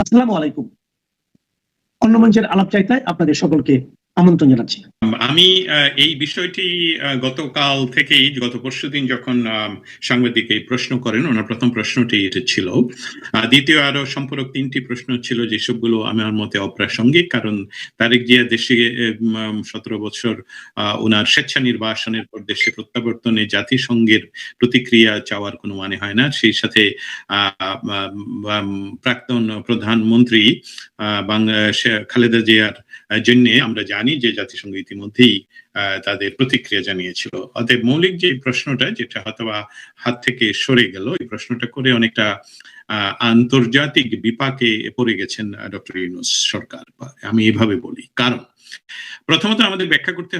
আসসালামু আলাইকুম। অন্য মঞ্চের আলাপচারিতায় আপনাদের সকলকে আমন্ত্রণ জানাচ্ছি। আমি এই বিষয়টি গতকাল থেকেই গত পরশুদিন যখন সাংবাদিক এই প্রশ্ন করেন, ওনার প্রথম প্রশ্নটি এটা ছিল। দ্বিতীয় আরো সম্পূরক 3টি প্রশ্ন ছিল, যেসবগুলো আমার মতে অপ্রাসঙ্গিক, কারণ তারেক জিয়া দেশে 17 বছর ওনার স্বেচ্ছা নির্বাসনের পর দেশে প্রত্যাবর্তনে জাতিসংঘের প্রতিক্রিয়া চাওয়ার কোনো মানে হয় না। সেই সাথে প্রাক্তন প্রধানমন্ত্রী খালেদা জিয়ার জন্য আমরা জানি যে জাতিসংঘ ইতিমধ্যেই তাদের প্রতিক্রিয়া জানিয়েছিল। অতএব মৌলিক যে প্রশ্নটা, যেটা হয়তো হাত থেকে সরে গেল, এই প্রশ্নটা করে অনেকটা আন্তর্জাতিক বিপাকে পড়ে গেছেন ডক্টর ইউনূস সরকার, আমি এভাবে বলি। কারণ প্রথমত আমাদের ব্যাখ্যা করতে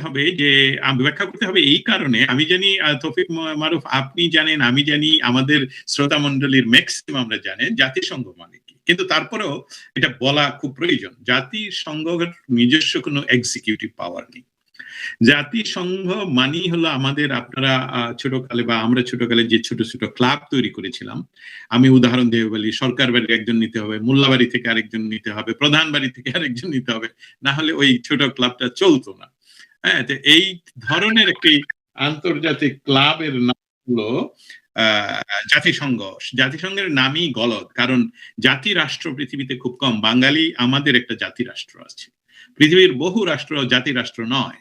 হবে এই কারণে, আমি জানি তৌফিক মারুফ আপনি জানেন, আমি জানি, আমাদের শ্রোতা মন্ডলীর ম্যাক্সিমাম আমরা জানেন জাতিসংঘ মানে কি, কিন্তু তারপরেও এটা বলা খুব প্রয়োজন। জাতিসংঘের নিজস্ব কোনো এক্সিকিউটিভ পাওয়ার নেই। জাতিসংঘ মানেই হলো আমাদের, আপনারা ছোটকালে বা আমরা ছোটকালে যে ছোট ছোট ক্লাব তৈরি করেছিলাম, আমি উদাহরণ দিয়ে বলি, সরকার বাড়ির একজন নিতে হবে, মোল্লাবাড়ি থেকে আরেকজন নিতে হবে, প্রধান বাড়ি থেকে আরেকজন নিতে হবে, না হলে ওই ছোট ক্লাবটা চলতো না। হ্যাঁ, তো এই ধরনের একটি আন্তর্জাতিক ক্লাবের নাম হলো জাতিসংঘ। জাতিসংঘের নামই গলদ, কারণ জাতি রাষ্ট্র পৃথিবীতে খুব কম। বাঙালি আমাদের একটা জাতি রাষ্ট্র আছে, পৃথিবীর বহু রাষ্ট্র জাতি রাষ্ট্র নয়।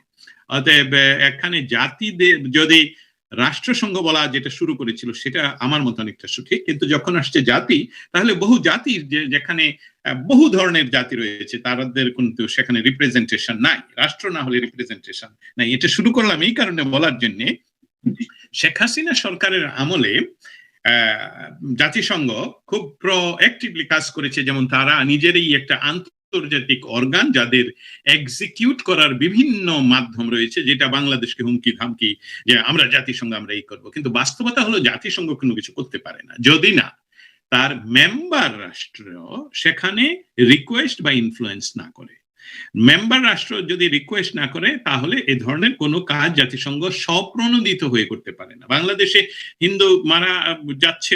অতএব এখানে জাতিদের যদি রাষ্ট্রসংঘ বলা যেটা শুরু করেছিল, সেটা আমার মতো অনেকটা সঠিক, কিন্তু যখন আসছে জাতি, তাহলে বহু জাতির যেখানে বহু ধরনের জাতি রয়েছে, তাদের কিন্তু সেখানে রিপ্রেজেন্টেশন নাই। রাষ্ট্র না হলে রিপ্রেজেন্টেশন নাই। এটা শুরু করলাম এই কারণে বলার জন্য, শেখ হাসিনা সরকারের আমলে জাতিসংঘ খুব প্রোঅ্যাক্টিভলি কাজ করেছে। যেমন তারা নিজেরই একটা আন্তর্জাতিক অর্গান, যাদের এক্সিকিউট করার বিভিন্ন মাধ্যম রয়েছে, যেটা বাংলাদেশকে হুমকি ধামকি যে আমরা জাতিসংঘ আমরা এই করবো, কিন্তু বাস্তবতা হলো জাতিসংঘ কোনো কিছু করতে পারে না যদি না তার মেম্বার রাষ্ট্র সেখানে রিকোয়েস্ট বা ইনফ্লুয়েন্স না করে। মেম্বার রাষ্ট্র যদি রিকোয়েস্ট না করে, তাহলে এ ধরনের কোনো কাজ জাতিসংঘ স্বপ্রণোদিত হয়ে করতে পারে না। বাংলাদেশে হিন্দু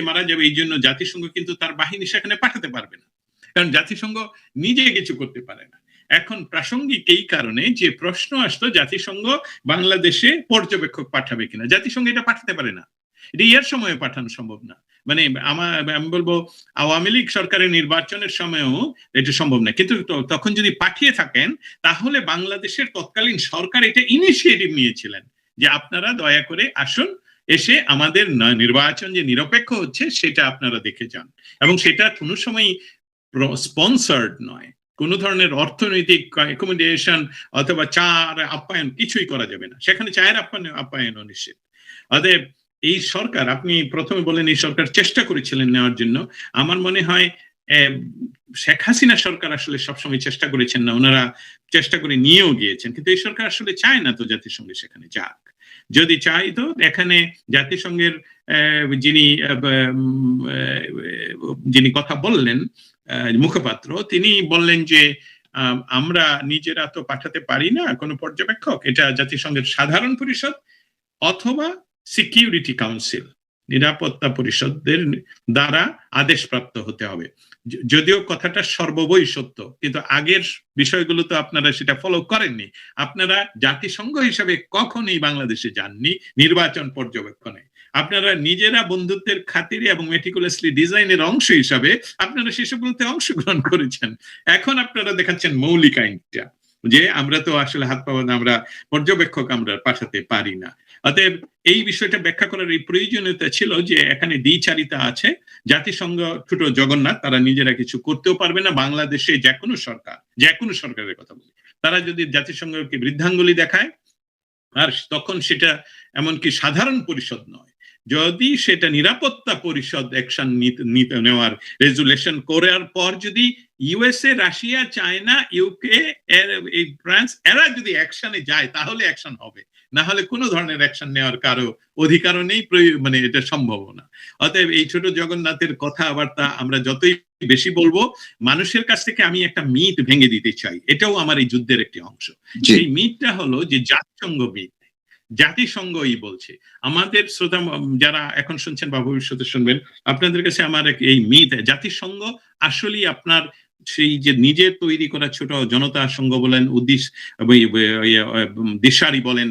মারা যাবে, এই জন্য জাতিসংঘ কিন্তু তার বাহিনী সেখানে পাঠাতে পারবে না, কারণ জাতিসংঘ নিজে কিছু করতে পারে না। এখন প্রাসঙ্গিক এই কারণে যে প্রশ্ন আসতো, জাতিসংঘ বাংলাদেশে পর্যবেক্ষক পাঠাবে কিনা, জাতিসংঘ এটা পাঠাতে পারে না, এটা এর সময় পাঠানো সম্ভব না। মানে আমি বলবো আওয়ামী লীগ সরকারের নির্বাচনের সময়ও এটা সম্ভব না। কিন্তু তখন যদি পাঠিয়ে থাকেন, তাহলে বাংলাদেশের তৎকালীন সরকার এটা ইনিশিয়েটিভ নিয়েছিলেন যে আপনারা দয়া করে আসুন, এসে আমাদের নির্বাচন যে নিরপেক্ষ হচ্ছে সেটা আপনারা দেখে যান। এবং সেটা কোনো সময় স্পন্সার্ড নয়, কোন ধরনের অর্থনৈতিক অ্যাকোমোডেশন অথবা চার আপ্যায়ন কিছুই করা যাবে না, সেখানে চায়ের আপ্যায়ন নিশ্চিত। অতএব এই সরকার, আপনি প্রথমে বলেন এই সরকার চেষ্টা করেছিলেন নেওয়ার জন্য, আমার মনে হয় শেখ হাসিনা সরকার আসলে সবসময় চেষ্টা করেছেন না, ওনারা চেষ্টা করে নিয়েও গিয়েছেন, কিন্তু এই সরকার আসলে চায় না তো জাতিসংঘে সেখানে যাক। যদি চাই তো এখানে জাতিসংঘের যিনি কথা বললেন মুখপাত্র, তিনি বললেন যে আমরা নিজেরা তো পাঠাতে পারি না কোনো পর্যবেক্ষক, এটা জাতিসংঘের সাধারণ পরিষদ অথবা সিকিউরিটি কাউন্সিল, নিরাপত্তা পরিষদের দ্বারা আদেশপ্রাপ্ত হতে হবে। যদিও কথাটা সর্ববই সত্য, কিন্তু আগের বিষয়গুলো তো আপনারা সেটা ফলো করেননি। আপনারা জাতিসংঘ হিসাবে কখনোই বাংলাদেশে যাননি নির্বাচন পর্যবেক্ষণে। আপনারা নিজেরা বন্ধুত্বের খাতিরে এবং মেটিকুলাসলি ডিজাইনের অংশ হিসাবে আপনারা সেসবগুলোতে অংশগ্রহণ করেছেন। এখন আপনারা দেখাচ্ছেন মৌলিক আইনটা, যে আমরা তো আসলে হাত পাওয়া আমরা পর্যবেক্ষক আমরা পাঠাতে পারি না। অতএব এই বিষয়টা ব্যাখ্যা করার এই প্রয়োজনীয়তা ছিল যে এখানে দ্বিচারিতা আছে। জাতিসংঘ ছোট জগন্নাথ, তারা নিজেরা কিছু করতেও পারবে না। বাংলাদেশে যে কোনো সরকারের কথা বলি, তারা যদি জাতিসংঘকে বৃদ্ধাঙ্গুলি দেখায়, আর তখন সেটা এমনকি সাধারণ পরিষদ নয়, যদি সেটা নিরাপত্তা পরিষদ অ্যাকশন নেওয়ার রেজুলেশন করার পর যদি USA, Russia, China, UK, France এরা যদি অ্যাকশনে যায়, তাহলে অ্যাকশন হবে, না হলে কোনো ধরনের অ্যাকশন নেওয়ার কারো অধিকারও নেই, মানে এটা সম্ভব না। অতএব এই ছোট জগন্নাথের কথাবার্তা আমরা যতই বেশি বলবো, মানুষের কাছ থেকে আমি একটা মিথ ভেঙে দিতে চাই, এটাও আমার এই যুদ্ধের একটি অংশ। এই মিথটা হলো যে জাতিসংঘ মিথ, জাতিসংঘই বলছে। আমাদের শ্রোতা যারা এখন শুনছেন বা ভবিষ্যতে শুনবেন, আপনাদের কাছে আমার এই মিথ, জাতিসংঘ আসলেই আপনার সেই যে নিজের তৈরি করা ছোট জনতা সংঘ বলেন, দিশারি বলেন,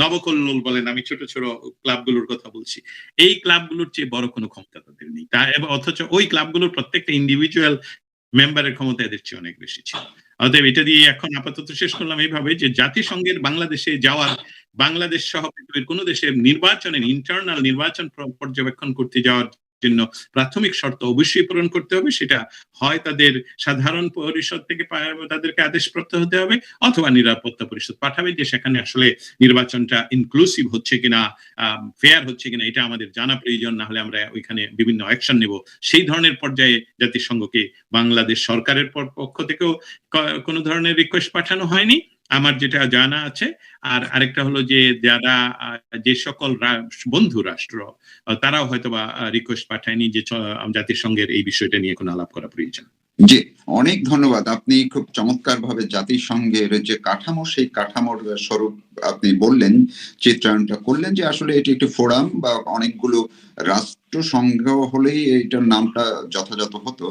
নবকল্লোল বলেন, আমি ছোট ছোট ক্লাবগুলোর কথা বলছি, এই ক্লাবগুলোর চেয়ে বড় কোনো ক্ষমতা তাদের নেই। অথচ ওই ক্লাবগুলোর প্রত্যেকটা ইন্ডিভিজুয়াল মেম্বারের ক্ষমতা এদের চেয়ে অনেক বেশি ছিল। অতএব এটা দিয়ে এখন আপাতত শেষ করলাম এইভাবে যে জাতিসংঘের বাংলাদেশে যাওয়ার, বাংলাদেশ সহ পৃথিবীর কোনো দেশের নির্বাচনের ইন্টারনাল নির্বাচন পর্যবেক্ষণ করতে যাওয়ার জন্য প্রাথমিক শর্ত অবশ্যই পূরণ করতে হবে। সেটা হয় তাদের সাধারণ পরিষদ থেকে তাদেরকে আদেশপ্রাপ্ত হতে হবে, অথবা নিরাপত্তা পরিষদ পাঠাবে, যে সেখানে আসলে নির্বাচনটা ইনক্লুসিভ হচ্ছে কিনা, ফেয়ার হচ্ছে কিনা, এটা আমাদের জানা প্রয়োজন। না হলে আমরা ওইখানে বিভিন্ন অ্যাকশন নেব। সেই ধরনের পর্যায়ে জাতিসংঘকে বাংলাদেশ সরকারের পক্ষ থেকেও কোনো ধরনের রিকোয়েস্ট পাঠানো হয়নি আমার যেটা জানা আছে। আর আরেকটা হলো যে যারা যে সকল বন্ধু রাষ্ট্র তারাও হয়তোবা রিকোয়েস্ট পাঠায়নি যে জাতিসংঘের এই বিষয়টা নিয়ে কোনো আলাপ করা প্রয়োজন। জি, অনেক ধন্যবাদ। আপনি খুব চমৎকার ভাবে জাতিসংঘের যে কাঠামো, সেই কাঠামোর স্বরূপ আপনি বললেন, চিত্রায়নটা করলেন যে আসলে এটি একটি ফোরাম বা অনেকগুলো রাষ্ট্রসংঘ হলেই এইটার নামটা যথাযথ হতো।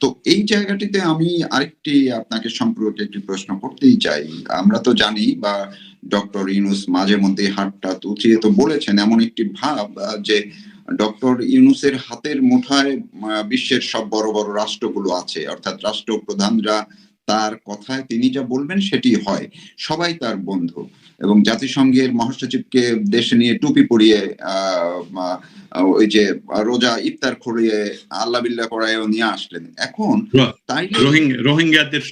তো এই জায়গাটিতে আমি আরেকটি আপনাকে সম্পর্কে একটি প্রশ্ন করতেই চাই। আমরা তো জানি বা ডক্টর ইউনূস মাঝে মধ্যে হাতটা উঁচিয়ে তো বলেছেন, এমন একটি ভাব যে ডক্টর ইউনূসের হাতের মুঠায় বিশ্বের সব বড় বড় রাষ্ট্রগুলো আছে, অর্থাৎ রাষ্ট্রপ্রধানরা তার কথায় তিনি যা বলবেন সেটি হয়, সবাই তার বন্ধু। এবং জাতিসংঘের মহাসচিবকে দেশে নিয়ে টুপি পরিয়ে ওই যে রোজা ইফতার করিয়ে আল্লাহ বিল্লাহ করায়ও নিয়ে আসলেন। এখন তাই রোহিঙ্গাদের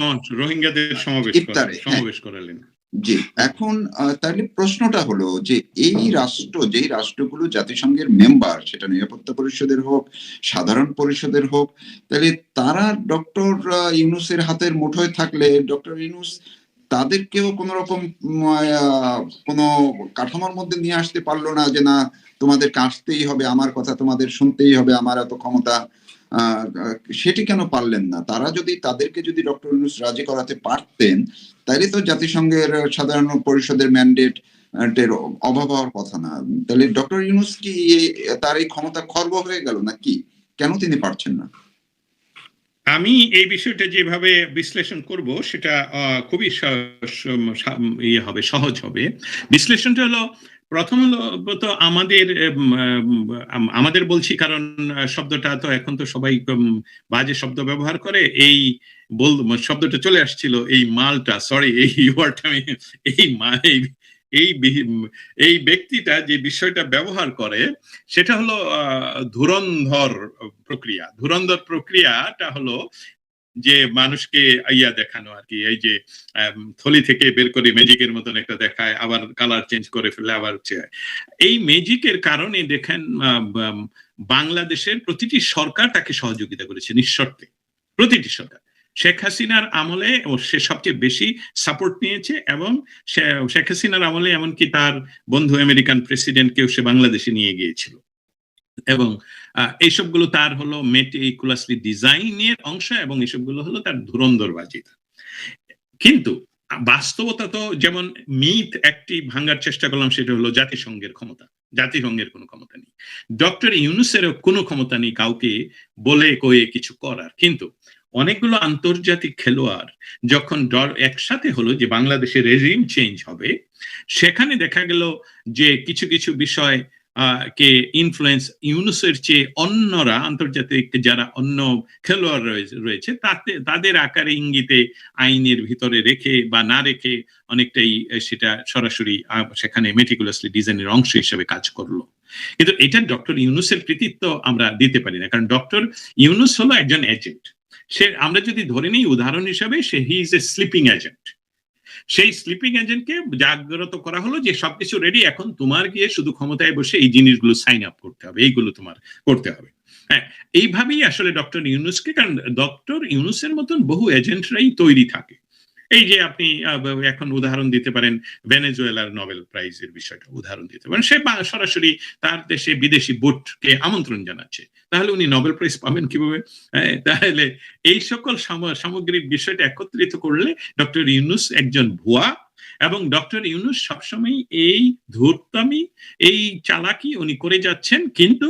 সমাবেশ করালেন। জি, এখন তাহলে প্রশ্নটা হলো যে এই রাষ্ট্র, যেই রাষ্ট্রগুলো জাতিসংঘের মেম্বার, সেটা নিরাপত্তা পরিষদের হোক, সাধারণ পরিষদের হোক, তাহলে তারা ডক্টর ইউনূসের হাতের মুঠোয় থাকলে ডক্টর ইউনূস তাদেরকেও কোন রকম কোনো কাঠামোর মধ্যে নিয়ে আসতে পারলো না যে না তোমাদেরকে আসতেই হবে, আমার কথা তোমাদের শুনতেই হবে, আমার এত ক্ষমতা, সেটি কেন পারলেন না? তারা যদি তাদেরকে যদি ডক্টর ইউনূস রাজি করাতে পারতেন, তাইলে তো জাতিসংঘের সাধারণ পরিষদের ম্যান্ডেট এর অভাব হওয়ার কথা না। তাহলে ডক্টর ইউনূস কি তার এই ক্ষমতা খর্ব হয়ে গেল নাকি? কেন তিনি পারছেন না? আমি এই বিষয়টা যেভাবে বিশ্লেষণ করব সেটা খুবই সহজ হবে। বিশ্লেষণটা হলো, প্রথম হলো তো আমাদের বলছি কারণ শব্দটা তো এখন তো সবাই বাজে শব্দ ব্যবহার করে, এই শব্দটা চলে আসছিল, এই মালটা, সরি এই ওয়ার্ডটা আমি এই ব্যক্তিটা যে বিষয়টা ব্যবহার করে সেটা হলো ধুরন্ধর প্রক্রিয়া। ধুরন্ধর প্রক্রিয়াটা হলো যে মানুষকে দেখানো আর কি, এই যে থলি থেকে বের করে ম্যাজিকের মতন একটা দেখায়, আবার কালার চেঞ্জ করে ফেলে, আবার এই ম্যাজিকের কারণে দেখেন বাংলাদেশের প্রতিটি সরকার তাকে সহযোগিতা করেছে নিঃশর্তে, প্রতিটি সরকার। শেখ হাসিনার আমলে সে সবচেয়ে বেশি সাপোর্ট নিয়েছে, এবং শেখ হাসিনার আমলে এমনকি তার বন্ধু আমেরিকান প্রেসিডেন্টকেও সে বাংলাদেশে নিয়ে গিয়েছিল, এবং এইসবগুলো তার হলো মেটিকুলাসলি ডিজাইনের অংশ, এবং এইসবগুলো হলো তার ধুরন্ধরবাজি। কিন্তু বাস্তবতা তো, যেমন মিথ একটি ভাঙার চেষ্টা করলাম, সেটা হলো জাতিসংঘের ক্ষমতা। জাতিসংঘের কোনো ক্ষমতা নেই, ডক্টর ইউনূসেরও কোনো ক্ষমতা নেই কাউকে বলে কয়ে কিছু করার। কিন্তু অনেকগুলো আন্তর্জাতিক খেলোয়াড় যখন একসাথে হলো যে বাংলাদেশের রেজিম চেঞ্জ হবে, সেখানে দেখা গেল যে কিছু কিছু বিষয় কে ইনফ্লুয়েন্স ইউনূসের চেয়ে অন্যরা, আন্তর্জাতিক যারা অন্য খেলোয়াড় রয়েছে তাদের আকারে ইঙ্গিতে আইনের ভিতরে রেখে বা না রেখে অনেকটাই সেটা সরাসরি সেখানে মেটিকুলাসলি ডিজাইনের অংশ হিসেবে কাজ করলো। কিন্তু এটা ডক্টর ইউনূসের কৃতিত্ব আমরা দিতে পারি না, কারণ ডক্টর ইউনূস হলো একজন এজেন্ট। আমরা যদি ধরে নিই উদাহরণ হিসাবে, he is a sleeping agent. সেই স্লিপিং এজেন্টকে জাগ্রত করা হলো যে সবকিছু রেডি, এখন তোমার গিয়ে শুধু ক্ষমতায় বসে এই জিনিসগুলো সাইন আপ করতে হবে, এইগুলো তোমার করতে হবে। হ্যাঁ, এইভাবেই আসলে ডক্টর ইউনূসকে, কারণ ডক্টর ইউনূসের মতন বহু এজেন্টরাই তৈরি থাকে। এই যে আপনি এখন উদাহরণ দিতে পারেন ভেনেজুয়েলার নোবেল প্রাইজের বিষয়টা উদাহরণ দিতে পারেন। সে সরাসরি তার দেশে বিদেশি বোর্ডকে আমন্ত্রণ জানাচ্ছে, তাহলে উনি নোবেল প্রাইজ পাবেন কিভাবে? তাহলে এই সকল সামগ্রিক বিষয়টা একত্রিত করলে ডক্টর ইউনূস একজন ভুয়া, এবং ডক্টর ইউনূস সবসময় এই ধূর্তামি, এই চালাকি উনি করে যাচ্ছেন। কিন্তু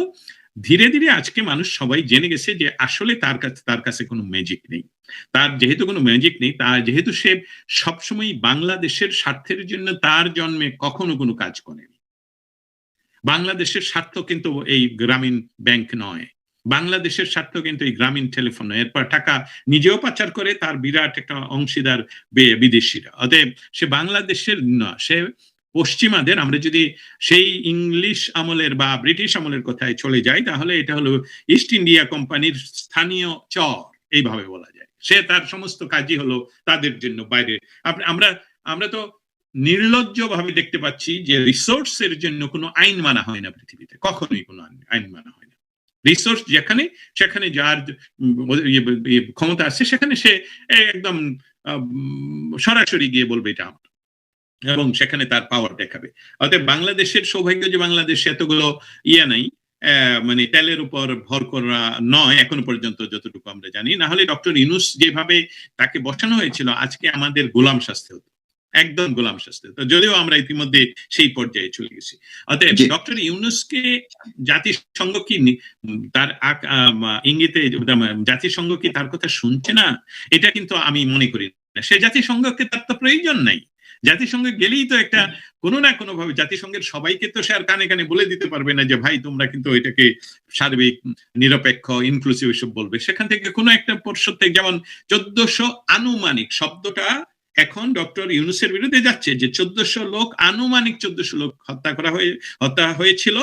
ধীরে ধীরে আজকে মানুষ সবাই জেনে গেছে যে আসলে তার কাছে কোনো ম্যাজিক নেই। তার যেহেতু কোনো ম্যাজিক নেই, তার যেহেতু সে সবসময় বাংলাদেশের স্বার্থের জন্য তার জন্মে কখনো কোনো কাজ করেনি। বাংলাদেশের স্বার্থ কিন্তু এই গ্রামীণ ব্যাংক নয়, বাংলাদেশের স্বার্থ কিন্তু এই গ্রামীণ টেলিফোন নয়। এরপর টাকা নিজেও পাচার করে, তার বিরাট একটা অংশীদার বিদেশিরা। অতএব সে বাংলাদেশের না, সে পশ্চিমাদের। আমরা যদি সেই ইংলিশ আমলের বা ব্রিটিশ আমলের কথায় চলে যাই, তাহলে এটা হলো ইস্ট ইন্ডিয়া কোম্পানির স্থানীয় চর, এইভাবে বলা যায়। সে তার সমস্ত কাজই হলো তাদের জন্য বাইরে। আমরা আমরা তো নির্লজ্জ ভাবে দেখতে পাচ্ছি যে রিসোর্সের জন্য কোনো আইন মানা হয় না পৃথিবীতে, কখনোই কোনো আইন মানা হয় না। রিসোর্স যেখানে, সেখানে যার ক্ষমতা আছে, সেখানে সে একদম সরাসরি গিয়ে বলবে এটা আমার, এবং সেখানে তার পাওয়ার দেখাবে। অতএব বাংলাদেশের সৌভাগ্য যে বাংলাদেশে এতগুলো নাই, মানে তেলের উপর ভর করা নয় এখনো পর্যন্ত, যতটুকু আমরা জানি। না হলে ডক্টর ইউনূস যেভাবে তাকে বসানো হয়েছিল, আজকে আমাদের গোলাম শাস্তি হতো, একদম গোলাম শাস্তি হতো, যদিও আমরা ইতিমধ্যে সেই পর্যায়ে চলে গেছি। অতএব ডক্টর ইউনূসকে জাতিসংঘ কি তার ইঙ্গিতে, জাতিসংঘ কি তার কথা শুনছে না? এটা কিন্তু আমি মনে করি না। সে জাতিসংঘকে তার তো প্রয়োজন নাই। জাতিসংঘে গেলেই তো একটা কোনো না কোনো ভাবে, জাতিসংঘের সবাইকে তো সে আর কানে কানে বলে দিতে পারবে না যে ভাই তোমরা কিন্তু এটাকে সার্বিক, নিরপেক্ষ, ইনক্লুসিভ এসব বলবে। সেখান থেকে কোনো একটা পরিষদ থেকে, যেমন 1400 আনুমানিক শব্দটা এখন ডক্টর ইউনূসের বিরুদ্ধে যাচ্ছে, যে 1400 লোক, আনুমানিক 1400 লোক হত্যা হয়েছিল,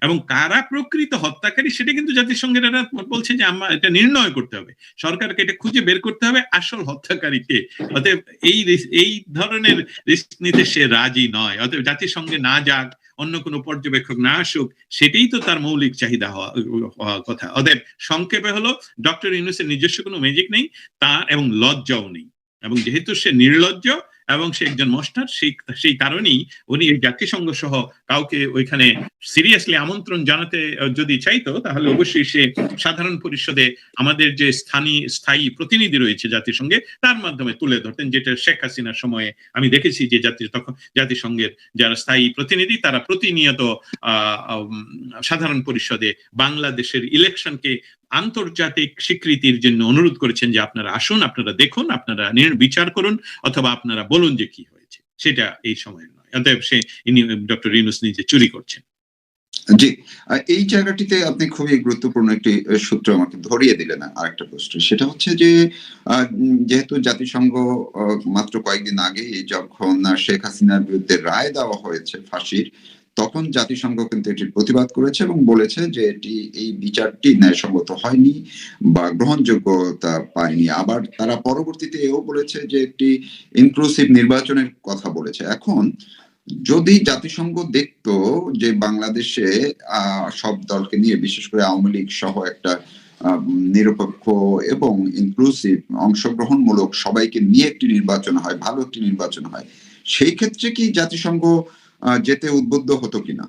এবং কারা প্রকৃত হত্যাকারী সেটা কিন্তু জাতিসংঘের এরা বলছে যে আমরা এটা নির্ণয় করতে হবে, সরকারকে এটা খুঁজে বের করতে হবে আসল হত্যাকারীকে। অতএব এই ধরনের রিস্ক নিতে সে রাজি নয়। অতএব জাতিসংঘে না যাক, অন্য কোনো পর্যবেক্ষক না আসুক, সেটাই তো তার মৌলিক চাহিদা হওয়া কথা। অতএব সংক্ষেপে হলো, ডক্টর ইউনূসের নিজস্ব কোনো ম্যাজিক নেই, তার এবং লজ্জাও নেই, এবং যেহেতু সে নির্লজ্জ এবং সে একজন মস্টার, সেই কারণেই উনি এই জাতিসংঘ সহ কাউকে ওইখানে সিরিয়াসলি আমন্ত্রণ জানাতে যদি চাইতো, তাহলে অবশ্যই সে সাধারণ পরিষদে আমাদের যে স্থায়ী প্রতিনিধি রয়েছে জাতিসংঘে, তার মাধ্যমে তুলে ধরতেন, যেটা শেখ হাসিনার সময়ে আমি দেখেছি যে জাতিসংঘের যারা স্থায়ী প্রতিনিধি, তারা প্রতিনিয়ত সাধারণ পরিষদে বাংলাদেশের ইলেকশনকে আন্তর্জাতিক স্বীকৃতির জন্য অনুরোধ করেছেন যে আপনারা আসুন, আপনারা দেখুন, আপনারা বিচার করুন, অথবা আপনারা বলুন যে কি হয়েছে। সেটা এই সময়ের নয়। অতএব ডক্টর ইউনূস নিজে চুরি করছেন। জি, এই জায়গাটিতে আপনি খুবই গুরুত্বপূর্ণ একটি সূত্র আমাকে ধরিয়ে দিলেন। আরেকটা প্রশ্ন, সেটা হচ্ছে যে যেহেতু জাতিসংঘ মাত্র কয়েকদিন আগে যখন শেখ হাসিনার বিরুদ্ধে রায় দেওয়া হয়েছে ফাঁসির, তখন জাতিসংঘ কিন্তু এটির প্রতিবাদ করেছে এবং বলেছে যে এই বিচারটি ন্যায়সঙ্গত হয়নি বা গ্রহণযোগ্যতা পায়নি। আবার তারা পরবর্তীতে এও বলেছে যে একটি ইনক্লুসিভ নির্বাচনের কথা বলেছে। এখন যদি জাতিসংঘ দেখতো যে বাংলাদেশে সব দলকে নিয়ে, বিশেষ করে আওয়ামী লীগ সহ একটা নিরপেক্ষ এবং ইনক্লুসিভ, অংশগ্রহণমূলক সবাইকে নিয়ে একটি নির্বাচন হয়, ভালো একটি নির্বাচন হয়, সেই ক্ষেত্রে কি জাতিসংঘ যেতে উদ্বুদ্ধ হতো কিনা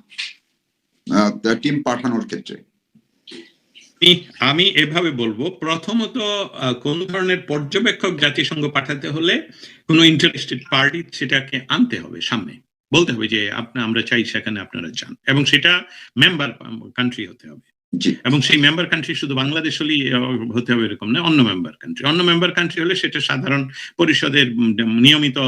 টিম পাঠানোর ক্ষেত্রে? আমি এভাবে বলবো, প্রথমত কোন ধরনের পর্যবেক্ষক জাতিসংঘ পাঠাতে হলে কোনো ইন্টারেস্টেড পার্টি সেটাকে আনতে হবে সামনে, বলতে হবে যে আমরা চাই সেখানে আপনারা যান, এবং সেটা মেম্বার কান্ট্রি হতে হবে। এবং সেই মেম্বার কান্ট্রি শুধু বাংলাদেশ হলেই হতে হবে এরকম না, অন্য মেম্বার কান্ট্রি হলে সেটা সাধারণ পরিষদের নিয়মিত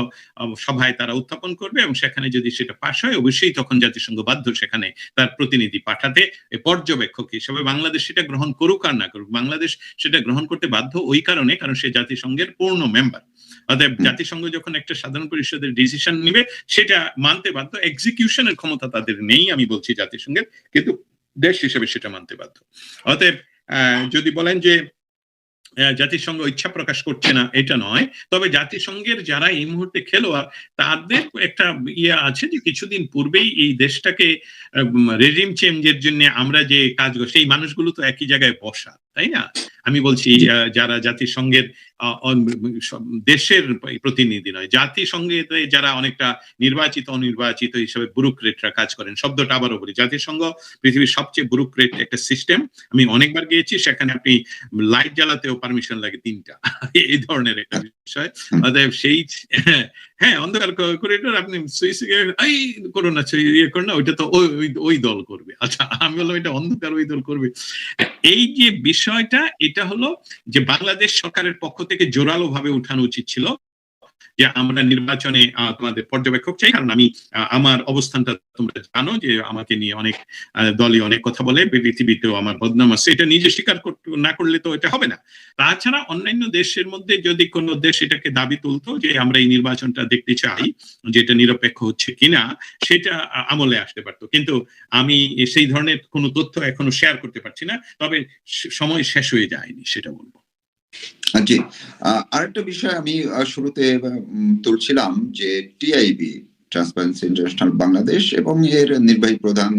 সভায় তারা উত্থাপন করবে, এবং সেখানে যদি সেটা পাশ হয়, অবশ্যই তখন জাতিসংঘ বাধ্য সেখানে তার প্রতিনিধি পাঠাতে পর্যবেক্ষক হিসেবে। বাংলাদেশ সেটা গ্রহণ করুক আর না করুক, বাংলাদেশ সেটা গ্রহণ করতে বাধ্য ওই কারণে, কারণ সে জাতিসংঘের পূর্ণ মেম্বার। অতএব জাতিসংঘ যখন একটা সাধারণ পরিষদের ডিসিশন নিবে, সেটা মানতে বাধ্য। এক্সিকিউশনের ক্ষমতা তাদের নেই আমি বলছি জাতিসংঘের, কিন্তু দেশ হিসেবে সেটা মানতে বাধ্য। অতএব যদি বলেন যে জাতিসংঘ ইচ্ছা প্রকাশ করছে না, এটা নয়, তবে জাতিসংঘের যারা এই মুহূর্তে খেলোয়াড়, তাদের একটা আছে যে কিছুদিন পূর্বেই এই দেশটাকে রেজিম চেঞ্জের জন্য আমরা যে কাজ করি, সেই মানুষগুলো তো একই জায়গায় বসা, তাই না? আমি বলছি যারা জাতিসংঘের দেশের প্রতিনিধি নয়, জাতিসংঘে যারা অনেকটা নির্বাচিত অনির্বাচিত হিসেবে ব্যুরোক্রেটরা কাজ করেন। শব্দটা আবারও বলি, জাতিসংঘ পৃথিবীর সবচেয়ে ব্যুরোক্রেট একটা সিস্টেম। আমি অনেকবার গিয়েছি, সেখানে আপনি লাইট জ্বালাতেও পারমিশন লাগে 3টা, এই ধরনের একটা বিষয়। অতএব হ্যাঁ, অন্ধকার করিডোর, আপনি সুইচে এই করো না, ইয়ে করো না, ওইটা তো ওই দল করবে। আচ্ছা, আমি বললাম এটা অন্ধকার ওই দল করবে। এই যে বিষয়টা, এটা হলো যে বাংলাদেশ সরকারের পক্ষ থেকে জোরালো ভাবে উঠানো উচিত ছিল যে আমরা নির্বাচনে তোমাদের পর্যবেক্ষক চাই, কারণ আমি আমার অবস্থানটা তোমরা জানো যে আমাকে নিয়ে অনেক দলই অনেক কথা বলে, পৃথিবীতেও আমার বদনাম আছে, এটা নিজে স্বীকার না করলে তো এটা হবে না। তাছাড়া অন্যান্য দেশের মধ্যে যদি কোনো দেশ এটাকে দাবি তুলতো যে আমরা এই নির্বাচনটা দেখতে চাই, যেটা নিরপেক্ষ হচ্ছে কিনা, সেটা আমলে আসতে পারতো। কিন্তু আমি সেই ধরনের কোনো তথ্য এখনো শেয়ার করতে পারছি না, তবে সময় শেষ হয়ে যায়নি, সেটা বলবো। জি, আরেকটা বিষয় আমি শুরুতে তুলছিলাম যে টিআইবি, ট্রান্সপারেন্সি ইন্টারন্যাশনাল বাংলাদেশ, এবং এর নির্বাহী প্রধান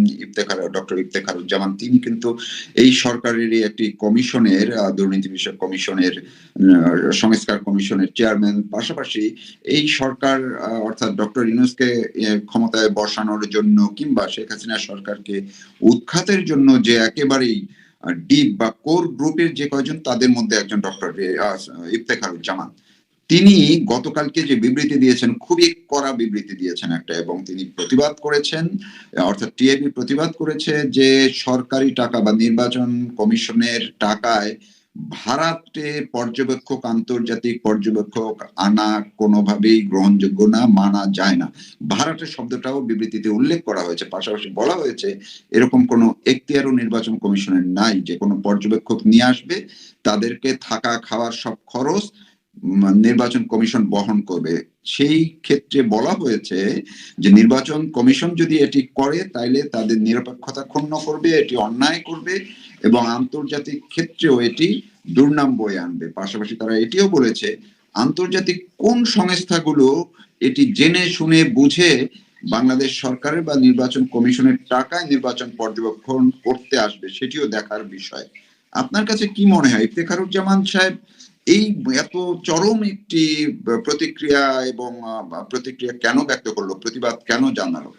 ডক্টর ইফতেখারুজ্জামান, তিনি কিন্তু এই সরকারেরই একটি কমিশনের, দুর্নীতি বিষয়ক কমিশনের, সংস্কার কমিশনের চেয়ারম্যান। পাশাপাশি এই সরকার অর্থাৎ ডক্টর ইউনূসকে ক্ষমতায় বসানোর জন্য কিংবা শেখ হাসিনা সরকারকে উৎখাতের জন্য যে একেবারেই ডিপ বা কোর গ্রুপের যে কয়জন, তাদের মধ্যে একজন ডক্টর ইফতেখারুজ্জামান, তিনি গতকালকে যে বিবৃতি দিয়েছেন, খুবই কড়া বিবৃতি দিয়েছেন একটা, এবং তিনি প্রতিবাদ করেছেন, অর্থাৎ টিআইবি প্রতিবাদ করেছে যে সরকারি টাকা বা নির্বাচন কমিশনের টাকায় ভারতে পর্যবেক্ষক, আন্তর্জাতিক পর্যবেক্ষক আনা কোনোভাবেই গ্রহণযোগ্য না, মানা যায় না। ভারতের শব্দটাও বিবৃতিতে উল্লেখ করা হয়েছে। পাশাপাশি বলা হয়েছে এরকম কোনো এখতিয়ারও নির্বাচন কমিশনের নাই যে কোনো পর্যবেক্ষক নিয়ে আসবে, তাদেরকে থাকা খাওয়ার সব খরচ নির্বাচন কমিশন বহন করবে। সেই ক্ষেত্রে বলা হয়েছে যে নির্বাচন কমিশন যদি এটি করে তাইলে তাদের নিরপেক্ষতা ক্ষুণ্ণ করবে, এটি অন্যায় করবে এবং আন্তর্জাতিক ক্ষেত্রেও এটি দুর্নাম বয়ে আনবে। পাশাপাশি তারা এটিও বলেছে আন্তর্জাতিক কোন সংস্থাগুলো এটি জেনে শুনে বুঝে বাংলাদেশ সরকারের বা নির্বাচন কমিশনের টাকায় নির্বাচন পর্যবেক্ষণ করতে আসবে, সেটিও দেখার বিষয়। আপনার কাছে কি মনে হয় ইফতেখারুজ্জামান সাহেব এই এত চরম একটি প্রতিক্রিয়া এবং প্রতিক্রিয়া কেন ব্যক্ত করলো, প্রতিবাদ কেন জানালো?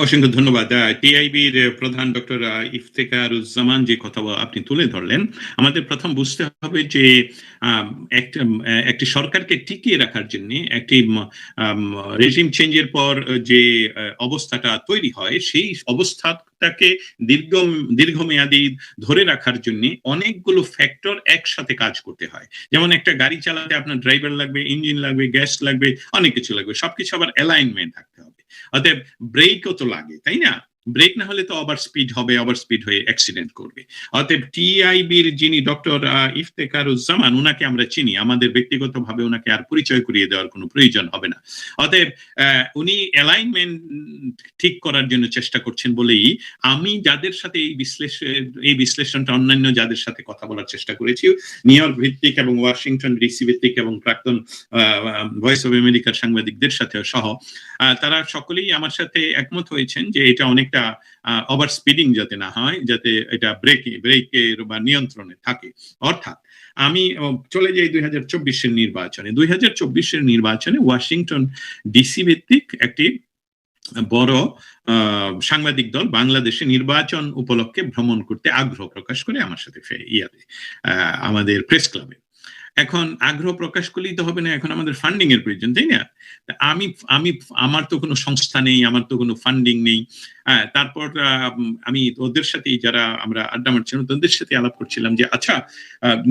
অসংখ্য ধন্যবাদ। টিআইবির প্রধান ডক্টর ইফতেখারুজ্জামান যে কথা আপনি তুলে ধরলেন, আমাদের প্রথম বুঝতে হবে যে একটি সরকারকে টিকিয়ে রাখার জন্য, একটি রেজিম চেঞ্জের পর যে অবস্থাটা তৈরি হয়, সেই অবস্থাটাকে দীর্ঘমেয়াদী ধরে রাখার জন্য অনেকগুলো ফ্যাক্টর একসাথে কাজ করতে হয়। যেমন একটা গাড়ি চালাতে আপনার ড্রাইভার লাগবে, ইঞ্জিন লাগবে, গ্যাস লাগবে, অনেক কিছু লাগবে, সবকিছু আবার অ্যালাইনমেন্ট থাকতে হবে। অতএব ব্রেকও তো লাগে, তাই না? ব্রেক না হলে তো ওভার স্পিড হবে, ওভার স্পিড হয়ে অ্যাক্সিডেন্ট করবে। অতএব টিআইবির যিনি ডক্টর ইফতেখারুজ্জামান, উনাকে আমরা চিনি, আমাদের ব্যক্তিগতভাবে উনাকে আর পরিচয় করিয়ে দেওয়ার কোনো প্রয়োজন হবে না। অতএব উনি অ্যালাইনমেন্ট ঠিক করার জন্য চেষ্টা করছেন বলেই আমি যাদের সাথে এই বিশ্লেষণটা অন্যান্য যাদের সাথে কথা বলার চেষ্টা করেছি, নিউ ইয়র্ক ভিত্তিক এবং ওয়াশিংটন ডিসি ভিত্তিক এবং প্রাক্তন ভয়েস অফ আমেরিকার সাংবাদিকদের সাথে সহ, তারা সকলেই আমার সাথে একমত হয়েছেন যে এটা অনেকটা ওভার স্পিডিং যাতে না হয়, যাতে এটা ব্রেকের বা নিয়ন্ত্রণে থাকে। অর্থাৎ আমি চলে যাই 2024-এর নির্বাচনে। 2024-এর নির্বাচনে ওয়াশিংটন ডিসি ভিত্তিক একটি বড় সাংবাদিক দল বাংলাদেশে নির্বাচন উপলক্ষে ভ্রমণ করতে আগ্রহ প্রকাশ করে আমার সাথে আমাদের প্রেস ক্লাবে। এখন আগ্রহ প্রকাশ করলেই তো হবে না, এখন আমাদের ফান্ডিং এর প্রয়োজন, তাই না? আমার তো কোনো সংস্থা নেই, আমার তো কোনো ফান্ডিং নেই। তারপর আমি ওদের সাথে, যারা আমরা আড্ডা মারছিলাম, ওদের সাথে আলাপ করছিলাম যে আচ্ছা,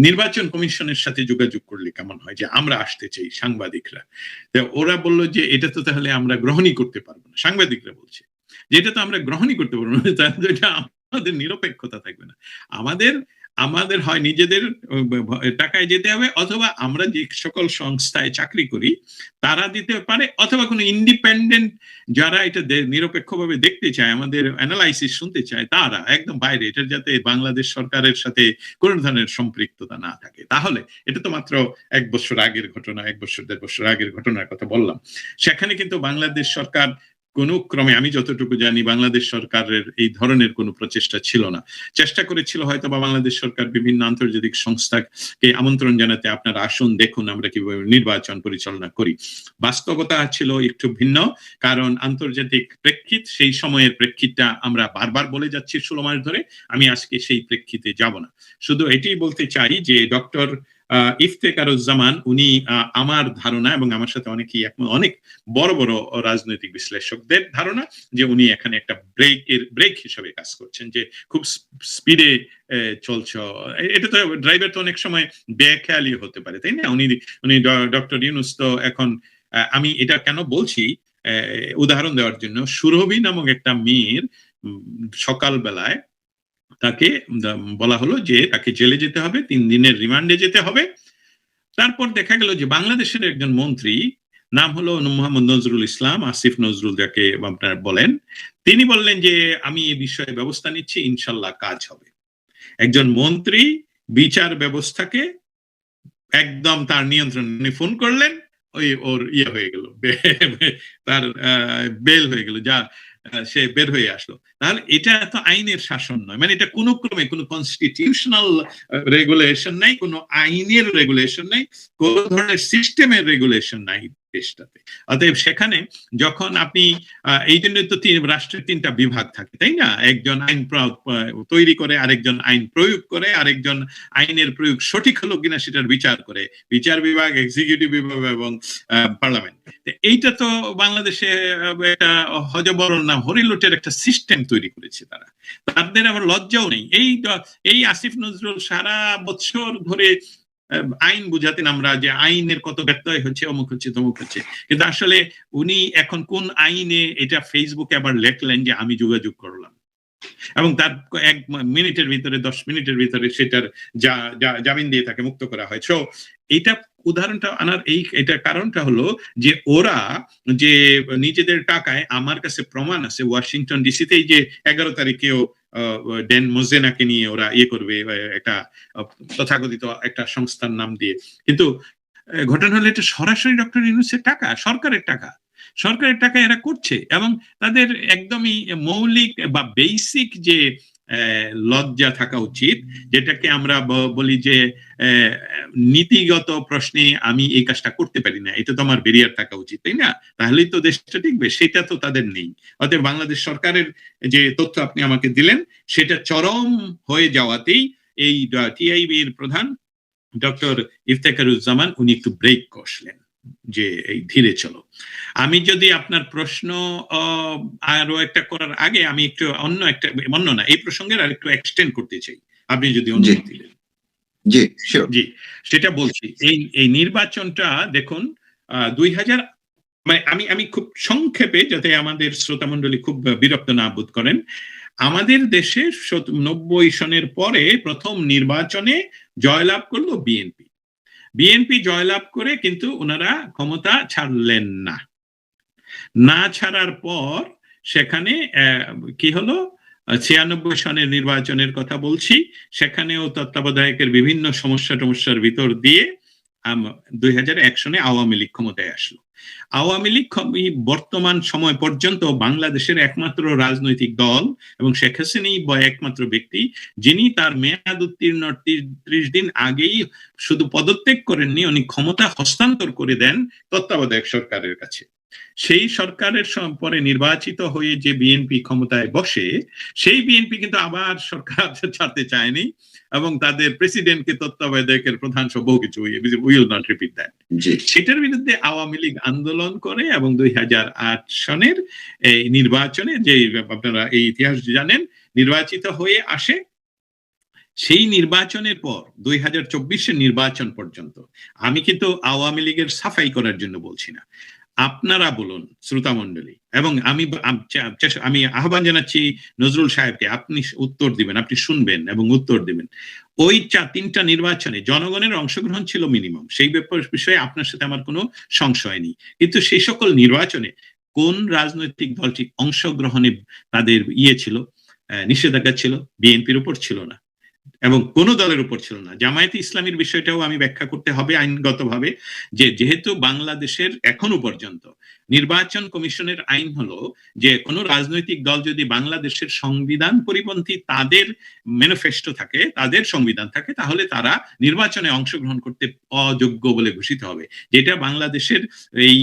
নির্বাচন কমিশনের সাথে যোগাযোগ করলে কেমন হয়, যে আমরা আসতে চাই সাংবাদিকরা। ওরা বললো যে এটা তো তাহলে আমরা গ্রহণই করতে পারবো না। সাংবাদিকরা বলছে যে এটা তো আমরা গ্রহণই করতে পারবো না, তাহলে এটা আমাদের নিরপেক্ষতা থাকবে না। আমাদের হয় নিজেদের টাকায় যেতে হবে, অথবা আমরা যে সকল সংস্থায় চাকরি করি তারা দিতে পারে, অথবা কোনো ইন্ডিপেন্ডেন্ট যারা এটা নিরপেক্ষভাবে দেখতে চায়, আমাদের অ্যানালাইসিস শুনতে চায়, তারা একদম বাইরে, এটা যাতে বাংলাদেশ সরকারের সাথে কোনো ধরনের সম্পৃক্ততা না থাকে। তাহলে এটা তো মাত্র 1 বছর আগের ঘটনা, 1 বছর 1.5 বছর আগের ঘটনার কথা বললাম। সেখানে কিন্তু বাংলাদেশ সরকার কোনো ক্রমে, আমি যতটুকু জানি, বাংলাদেশ সরকারের এই ধরনের কোনো প্রচেষ্টা ছিল না। চেষ্টা করেছিল হয়তো বা বাংলাদেশ সরকার বিভিন্ন আন্তর্জাতিক সংস্থাকে আমন্ত্রণ জানাতে, আপনারা আসুন, দেখুন আমরা কিভাবে নির্বাচন পরিচালনা করি। বাস্তবতা ছিল একটু ভিন্ন, কারণ আন্তর্জাতিক প্রেক্ষিত, সেই সময়ের প্রেক্ষিতটা আমরা বারবার বলে যাচ্ছি 16 মাস ধরে। আমি আজকে সেই প্রেক্ষিতে যাব না, শুধু এটাই বলতে চাই যে ডক্টর ইফতেখারুজ্জামান উনি আমার ধারণা এবং আমার সাথে অনেক বড় বড় রাজনৈতিক বিশ্লেষকদের ধারণা যে উনি এখানে একটা ব্রেক হিসেবে কাজ করছেন, যে খুব স্পিডে চলছ। এটা তো ড্রাইভার তো অনেক সময় বেখেয়ালি হতে পারে, তাই না? উনি ডক্টর ইউনূস তো এখন আমি এটা কেন বলছি, উদাহরণ দেওয়ার জন্য, সুরভি নামক একটা মেয়ের সকালবেলায় তাকে বলা হলো যে তাকে জেলে যেতে হবে, 3 দিনের রিমান্ডে যেতে হবে। তারপর দেখা গেল যে বাংলাদেশের একজন মন্ত্রী, নাম হলো মোহাম্মদ নজরুল ইসলাম, আসিফ নজরুল যাকে আপনারা বলেন, তিনি বললেন যে আমি এই বিষয়ে ব্যবস্থা নিচ্ছি, ইনশাল্লাহ কাজ হবে। একজন মন্ত্রী বিচার ব্যবস্থাকে একদম তার নিয়ন্ত্রণে ফোন করলেন, ওর হয়ে গেল, তার বেল হয়ে গেল, যা সে বের হয়ে আসলো। তাহলে এটা তো আইনের শাসন নয়, মানে এটা কোনো ক্রমে কোনো কনস্টিটিউশনাল রেগুলেশন নাই, কোনো আইনের রেগুলেশন নাই, কোন ধরনের সিস্টেমের রেগুলেশন নাই দেশটাতে। অতএব সেখানে যখন আপনি এই জন্য তো রাষ্ট্রের 3টা বিভাগ থাকে, তাই না? একজন আইন তৈরি করে, আরেকজন আইন প্রয়োগ করে, আরেকজন আইনের প্রয়োগ সঠিক হলো কিনা সেটার বিচার করে, বিচার বিভাগ, এক্সিকিউটিভ বিভাগ এবং পার্লামেন্ট। এইটা তো বাংলাদেশে একটা হজবরল না হরিলুটের একটা সিস্টেম তৈরি করেছে তারা, তাদের আবার লজ্জাও নেই। এই আসিফ নজরুল সারা বছর ধরে আইন বুঝাতেন আমরা যে আইনের কত ব্যত্যয় হচ্ছে, অমুক হচ্ছে, তমুক হচ্ছে, কিন্তু আসলে উনি এখন কোন আইনে এটা ফেসবুকে আবার লেখলেন যে আমি যোগাযোগ করলাম, এবং তার 1 মিনিটের ভিতরে 10 মিনিটের ভিতরে সেটার জামিন দিয়ে তাকে মুক্ত করা হয়। সো এটা উদাহরণটা আনার এটা কারণটা হলো যে ওরা যে নিজেদের টাকায়, আমার কাছে প্রমাণ আছে ওয়াশিংটন ডিসিতে এই যে 11 তারিখেও ড্যান মোজেনাকে নিয়ে ওরা করবে, একটা তথাকথিত একটা সংস্থার নাম দিয়ে, কিন্তু ঘটনা হলো এটা সরাসরি ডক্টর ইউনূসের টাকা, সরকারের টাকা এরা করছে, এবং তাদের একদমই মৌলিক বা বেসিক যে লজ্জা থাকা উচিত, যেটাকে আমরা বলি যে নীতিগত প্রশ্নে আমি এই কাজটা করতে পারি না, এটা তো আমার ব্যারিয়ার থাকা উচিত, তাই না? তাহলেই তো দেশটা টিকবে, সেটা তো তাদের নেই। অতএব বাংলাদেশ সরকারের যে তথ্য আপনি আমাকে দিলেন সেটা চরম হয়ে যাওয়াতেই এই টিআইবির প্রধান ডক্টর ইফতেখারুজ্জামান উনি একটু ব্রেক কষলেন যে এই ধীরে চলো। আমি যদি আপনার প্রশ্ন আরো একটা করার আগে আমি একটু অন্য না, এই প্রসঙ্গের আর একটু এক্সটেন্ড করতে চাই, আপনি যদি অনুমতি দেন। জি, সেটা বলছি, এই নির্বাচনটা দেখুন 2000, মানে আমি খুব সংক্ষেপে, যাতে আমাদের শ্রোতামণ্ডলী খুব বিরক্ত না বোধ করেন, আমাদের দেশে 90 সনের পরে প্রথম নির্বাচনে জয়লাভ করলো বিএনপি জয়লাভ করে, কিন্তু ওনারা ক্ষমতা ছাড়লেন না ছাড়ার পর সেখানে কি হলো, 96 সনের নির্বাচনের কথা বলছি, সেখানেও তত্ত্বাবধায়কের বিভিন্ন সমস্যার ভিতর দিয়ে 2001 সনে আওয়ামী লীগ ক্ষমতায় আসলো। আওয়ামী লীগ বর্তমান সময় পর্যন্ত বাংলাদেশের একমাত্র রাজনৈতিক দল এবং শেখ হাসিনাই একমাত্র ব্যক্তি যিনি তার মেয়াদ উত্তীর্ণ 30 দিন আগেই শুধু পদত্যাগ করেননি, উনি ক্ষমতা হস্তান্তর করে দেন তত্ত্বাবধায়ক সরকারের কাছে। সেই সরকারের পরে নির্বাচিত হয়ে যে বিএনপি ক্ষমতায় বসে, সেই বিএনপি কিন্তু আবার সরকার ছাড়তে চায়নি এবং তাদের প্রেসিডেন্টকে তত্ত্বাবধায়কের প্রধান সব কিছু উইল নট রিপিট দ্যাট, সেটার বিরুদ্ধে আওয়ামী লীগ আন্দোলন করে এবং 2008 সনের এই নির্বাচনে, যে আপনারা এই ইতিহাস জানেন, নির্বাচিত হয়ে আসে। সেই নির্বাচনের পর 2024 নির্বাচন পর্যন্ত, আমি কিন্তু আওয়ামী লীগের সাফাই করার জন্য বলছি না, আপনারা বলুন শ্রোতামণ্ডলী, এবং আমি আহ্বান জানাচ্ছি নজরুল সাহেবকে, আপনি উত্তর দিবেন, আপনি শুনবেন এবং উত্তর দিবেন। ওই 3টা নির্বাচনে জনগণের অংশগ্রহণ ছিল মিনিমাম, সেই বিষয়ে আপনার সাথে আমার কোনো সংশয় নেই, কিন্তু সেই সকল নির্বাচনে কোন রাজনৈতিক দলটি অংশগ্রহণে তাদের ছিল, নিষেধাজ্ঞা ছিল? বিএনপির উপর ছিল না এবং কোন দলের উপর ছিল না। জামায়াতে ইসলামীর বিষয়টাও আমি ব্যাখ্যা করতে হবে আইনগতভাবে, যে যেহেতু বাংলাদেশের এখনো পর্যন্ত নির্বাচন কমিশনের আইন হলো যে কোনো রাজনৈতিক দল যদি বাংলাদেশের সংবিধান পরিপন্থী তাদের ম্যানিফেস্টো থাকে, তাদের সংবিধান থাকে, তাহলে তারা নির্বাচনে অংশগ্রহণ করতে অযোগ্য বলে ঘোষিত হবে। যেটা বাংলাদেশের এই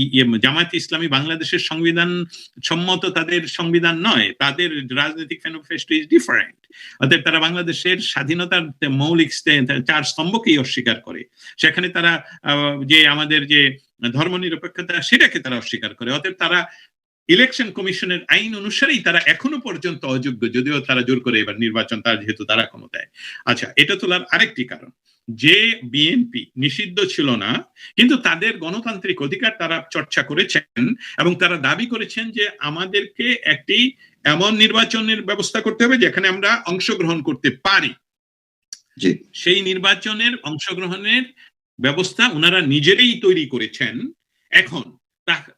জামায়াত ইসলামী বাংলাদেশের সংবিধান সম্মত তাদের সংবিধান নয়, তাদের রাজনৈতিক ম্যানিফেস্টো ইজ ডিফারেন্ট। অতএব তারা বাংলাদেশের স্বাধীনতার মৌলিক 4 স্তম্ভকেই অস্বীকার করে। সেখানে তারা যে আমাদের যে ধর্মনিরপেক্ষতা সেটাকে তারা অস্বীকার করে। অতএব তারা ইলেকশন কমিশনের আইন অনুসারেই তারা এখনো পর্যন্ত অযোগ্য, যদিও তারা জোর করে এবার নির্বাচন, তার যেহেতু তারা ক্ষমতায়। আচ্ছা, এটা তোলার আরেকটি কারণ যে বিএনপি নিষিদ্ধ ছিল না, কিন্তু তাদের গণতান্ত্রিক অধিকার তারা চর্চা করেছেন এবং তারা দাবি করেছেন যে আমাদেরকে একটি এমন নির্বাচনের ব্যবস্থা করতে হবে যেখানে আমরা অংশগ্রহণ করতে পারি। সেই নির্বাচনের অংশগ্রহণের ব্যবস্থা ওনারা নিজেরাই তৈরি করেছেন। এখন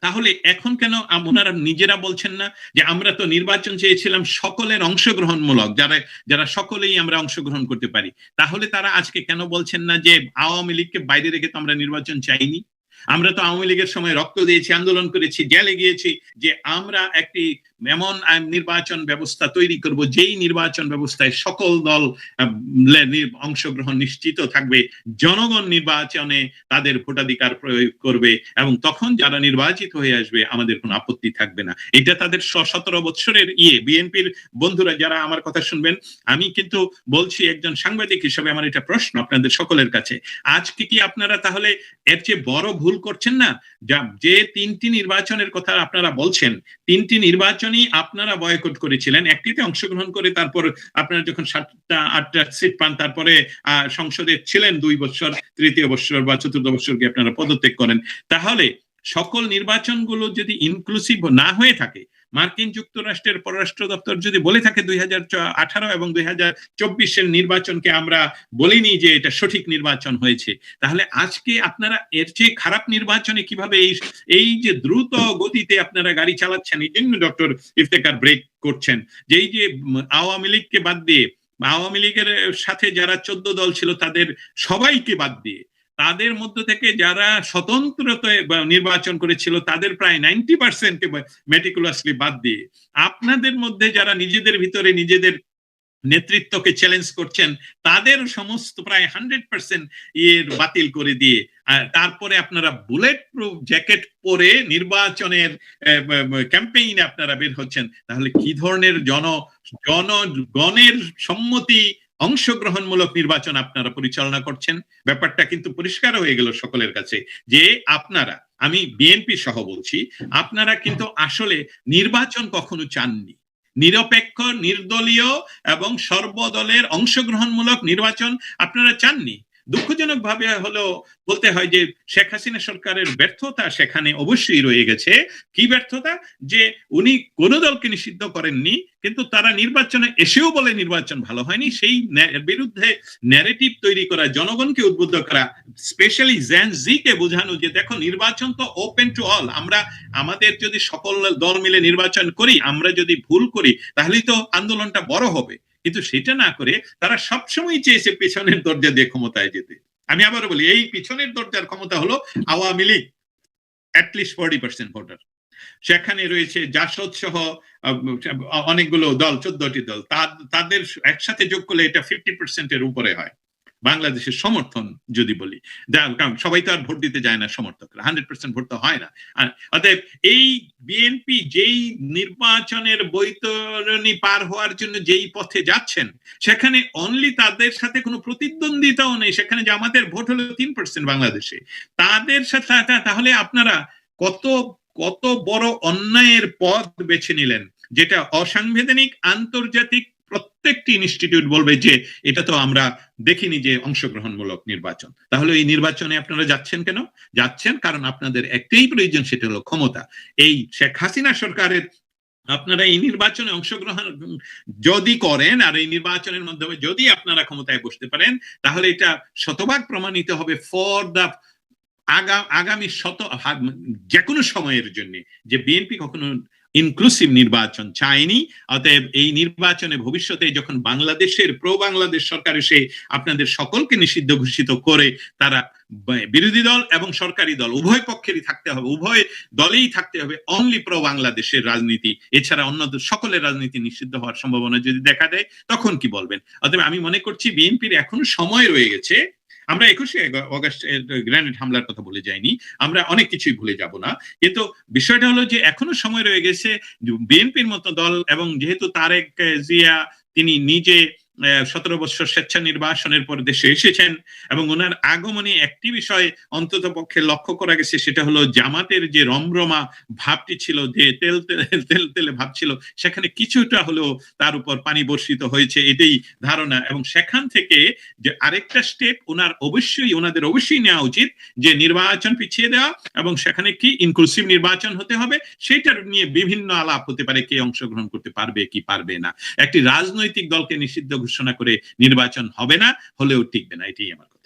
তাহলে এখন কেন ওনারা নিজেরা বলছেন না যে আমরা তো নির্বাচন চেয়েছিলাম সকলের অংশগ্রহণমূলক, যারা সকলেই আমরা অংশগ্রহণ করতে পারি? তাহলে তারা আজকে কেন বলছেন না যে আওয়ামী লীগকে বাইরে রেখে তো আমরা নির্বাচন চাইনি, আমরা তো আওয়ামী লীগের সময় রক্ত দিয়েছি, আন্দোলন করেছি, জেলে গিয়েছি, যে আমরা একটি এমন নির্বাচন ব্যবস্থা তৈরি করব যেই নির্বাচন ব্যবস্থায় সকল দল অংশগ্রহণ নিশ্চিত থাকবে, জনগণ নির্বাচনে তাদের ভোটাধিকার প্রয়োগ করবে এবং তখন যারা নির্বাচিত হয়ে আসবে আমাদের কোনো আপত্তি থাকবে না। এটা তাদের 17 বছরের বিএনপির বন্ধুরা যারা আমার কথা শুনবেন, আমি কিন্তু বলছি একজন সাংবাদিক হিসেবে আমার এটা প্রশ্ন আপনাদের সকলের কাছে, আজকে কি আপনারা তাহলে এর চেয়ে বড় ভুল করছেন না? যে 3টি নির্বাচনের কথা আপনারা বলছেন, 3টি নির্বাচনই আপনারা বয়কট করেছিলেন, একটিতে অংশগ্রহণ করে তারপর আপনারা যখন 7টা-8টা সিট পান তারপরে সংসদে ছিলেন 2 বছর, তৃতীয় বছর বা চতুর্থ বছর গিয়ে আপনারা পদত্যাগ করেন। তাহলে সকল নির্বাচনগুলো যদি ইনক্লুসিভ না হয়ে থাকে, মার্কিন যুক্তরাষ্ট্রের পররাষ্ট্র দপ্তর যদি বলে থাকে 2018 এবং 2024-এর নির্বাচনকে আমরা বলিনি যে এটা সঠিক নির্বাচন হয়েছে, তাহলে আজকে আপনারা এর চেয়ে খারাপ নির্বাচনে কিভাবে এই যে দ্রুত গতিতে আপনারা গাড়ি চালাচ্ছেন, এই জন্য ডক্টর ইফতেখার ব্রেক করছেন যে এই যে আওয়ামী লীগকে বাদ দিয়ে, আওয়ামী লীগের সাথে যারা 14 দল ছিল তাদের সবাইকে বাদ দিয়ে, তাদের মধ্য থেকে যারা স্বতন্ত্রতায় নির্বাচন করেছিল তাদের প্রায় 90%কে মেটিকুলাসলি বাদ দিয়ে, আপনাদের মধ্যে যারা নিজেদের ভিতরে নিজেদের নেতৃত্বকে চ্যালেঞ্জ করছেন তাদের সমস্ত প্রায় 100% বাতিল করে দিয়ে তারপরে আপনারা বুলেট প্রুফ জ্যাকেট পরে নির্বাচনের ক্যাম্পেইনে আপনারা বের হচ্ছেন, তাহলে কি ধরনের জনগণের সম্মতি অংশগ্রহণমূলক নির্বাচন আপনারা পরিচালনা করছেন? ব্যাপারটা কিন্তু পরিষ্কার হয়ে গেল সকলের কাছে যে আপনারা, আমি বিএনপি সহ বলছি, আপনারা কিন্তু আসলে নির্বাচন কখনো চাননি। নিরপেক্ষ, নির্দলীয় এবং সর্বদলের অংশগ্রহণমূলক নির্বাচন আপনারা চাননি। দুঃখজনক ভাবে হলো বলতে হয় যে শেখ হাসিনা সরকারের ব্যর্থতা সেখানে অবশ্যই রয়ে গেছে। কি ব্যর্থতা? যে উনি কোন দলকে নিষিদ্ধ করেননি, কিন্তু তারা নির্বাচনে এসেও বলে নির্বাচন ভালো হয়নি। সেই বিরুদ্ধে ন্যারেটিভ তৈরি করা, জনগণকে উদ্বুদ্ধ করা, স্পেশালি জেন জি কে বোঝানো যে দেখো নির্বাচন তো ওপেন টু অল, আমরা আমাদের যদি সকল দল মিলে নির্বাচন করি, আমরা যদি ভুল করি তাহলেই তো আন্দোলনটা বড় হবে। কিন্তু সেটা না করে তারা সবসময় চেয়েছে পেছনের দরজা দিয়ে ক্ষমতায় যেতে। আমি আবার বলি, এই পিছনের দরজার ক্ষমতা হলো আওয়ামী লীগ, অ্যাটলিস্ট 40% ভোটার সেখানে রয়েছে, জাসদ সহ অনেকগুলো দল, 14টি দল, তাদের একসাথে যোগ করলে এটা 50%-এর উপরে হয় বাংলাদেশের সমর্থন যদি বলি। কারণ সবাই তো আর ভোট দিতে যায় না, সমর্থকরা 100% ভোট তো হয় না। অতএব এই বিএনপি যেই নির্বাচনের বৈতরণী পার হওয়ার জন্য যেই পথে যাচ্ছেন, সেখানে অনলি তাদের সাথে কোনো প্রতিদ্বন্দ্বিতাও নেই। সেখানে জামাতের ভোট হলো 3% বাংলাদেশে, তাদের সাথে। তাহলে আপনারা কত বড় অন্যায়ের পথ বেছে নিলেন, যেটা অসাংবিধানিক। আন্তর্জাতিক প্রত্যেকটি ইনস্টিটিউট বলবে যে এটা তো আমরা দেখিনি যে অংশগ্রহণমূলক নির্বাচন। তাহলে এই নির্বাচনে আপনারা যাচ্ছেন কেন? যাচ্ছেন কারণ আপনাদের একটাই প্রয়োজন, সেটা হলো ক্ষমতা। এই শেখ হাসিনা সরকারের আপনারা এই নির্বাচনে অংশগ্রহণ যদি করেন আর এই নির্বাচনের মাধ্যমে যদি আপনারা ক্ষমতায় বসতে পারেন, তাহলে এটা শতভাগ প্রমাণিত হবে ফর দ্য আগামী যে কোনো সময়ের জন্য যে বিএনপি কখনো ইনক্লুসিভ নির্বাচন চায়নি। অতএব এই নির্বাচনে ভবিষ্যতে যখন বাংলাদেশের প্রো বাংলাদেশ সরকার এসে আপনাদের সকলকে নিষিদ্ধ ঘোষিত করে তারা বিরোধী দল এবং সরকারি দল উভয় পক্ষেরই থাকতে হবে, উভয় দলেই থাকতে হবে অনলি প্রো বাংলাদেশের রাজনীতি, এছাড়া অন্য সকলের রাজনীতি নিষিদ্ধ হওয়ার সম্ভাবনা যদি দেখা দেয় তখন কি বলবেন? অতএব আমি মনে করছি বিএনপির এখনো সময় রয়ে গেছে। আমরা 21শে অগাস্ট গ্রেনেড হামলার কথা বলে যাইনি, আমরা অনেক কিছুই ভুলে যাব না, কিন্তু বিষয়টা হলো যে এখনো সময় রয়ে গেছে বিএনপির মতো দল, এবং যেহেতু তারেক জিয়া তিনি নিজে 17 বছর স্বেচ্ছা নির্বাসনের পর দেশে এসেছেন, এবং ওনার আগমনে একটি বিষয় অন্তত পক্ষে লক্ষ্য করা গেছে, সেটা হলো জামাতের যে রমরমা ভাবটি ছিল, যে তেল তেলে ভাব ছিল, সেখানে কিছুটা হলেও তার উপর পানি বর্ষিত হয়েছে, এটাই ধারণা। এবং সেখান থেকে যে আরেকটা স্টেপ ওনাদের অবশ্যই নেওয়া উচিত, যে নির্বাচন পিছিয়ে দেওয়া, এবং সেখানে কি ইনক্লুসিভ নির্বাচন হতে হবে, সেটার নিয়ে বিভিন্ন আলাপ হতে পারে, কে অংশগ্রহণ করতে পারবে কি পারবে না। একটি রাজনৈতিক দলকে নিষিদ্ধ ঘোষণা করে নির্বাচন হবে না, হলেও টিকবে না, এটাই আমার কথা।